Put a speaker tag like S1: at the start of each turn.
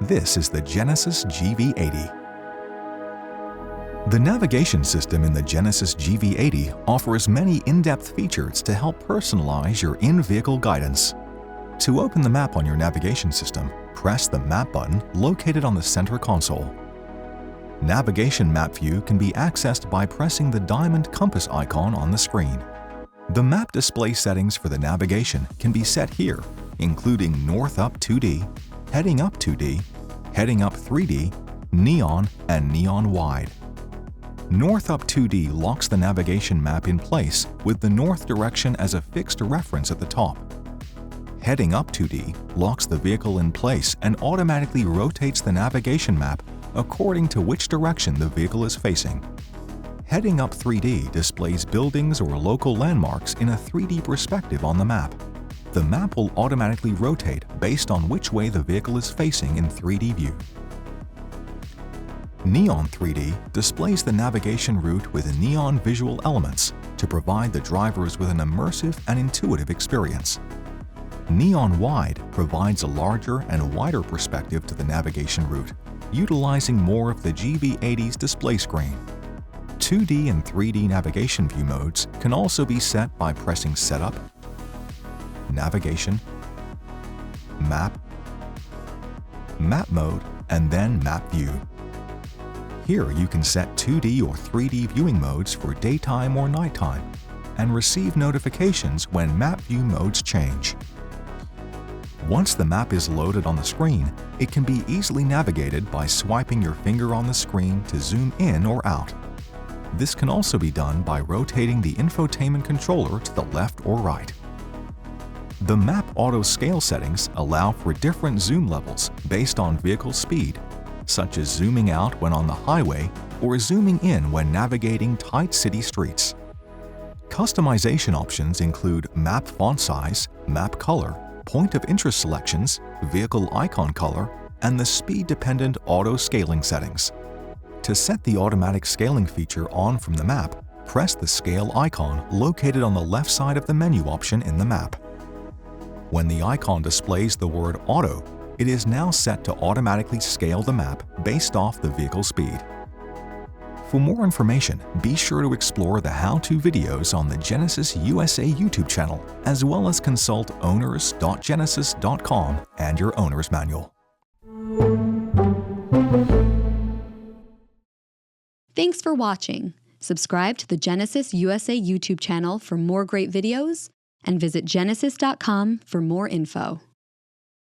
S1: This is the Genesis GV80. The navigation system in the Genesis GV80 offers many in-depth features to help personalize your in-vehicle guidance. To open the map on your navigation system, press the Map button located on the center console. Navigation map view can be accessed by pressing the diamond compass icon on the screen. The map display settings for the navigation can be set here, including North Up 2D, Heading Up 2D, Heading Up 3D, Neon, and Neon Wide. North Up 2D locks the navigation map in place with the north direction as a fixed reference at the top. Heading Up 2D locks the vehicle in place and automatically rotates the navigation map according to which direction the vehicle is facing. Heading Up 3D displays buildings or local landmarks in a 3D perspective on the map. The map will automatically rotate based on which way the vehicle is facing in 3D view. Neon 3D displays the navigation route with neon visual elements to provide the drivers with an immersive and intuitive experience. Neon Wide provides a larger and wider perspective to the navigation route, utilizing more of the GV80's display screen. 2D and 3D navigation view modes can also be set by pressing Setup, Navigation, Map, Map Mode, and then Map View. Here you can set 2D or 3D viewing modes for daytime or nighttime and receive notifications when map view modes change. Once the map is loaded on the screen, it can be easily navigated by swiping your finger on the screen to zoom in or out. This can also be done by rotating the infotainment controller to the left or right. The map auto scale settings allow for different zoom levels based on vehicle speed, such as zooming out when on the highway or zooming in when navigating tight city streets. Customization options include map font size, map color, point of interest selections, vehicle icon color, and the speed-dependent auto scaling settings. To set the automatic scaling feature on from the map, press the scale icon located on the left side of the menu option in the map. When the icon displays the word Auto, it is now set to automatically scale the map based off the vehicle speed. For more information, be sure to explore the how-to videos on the Genesis USA YouTube channel, as well as consult owners.genesis.com and your owner's manual.
S2: Thanks for watching. Subscribe to the Genesis USA YouTube channel for more great videos and visit genesis.com for more info.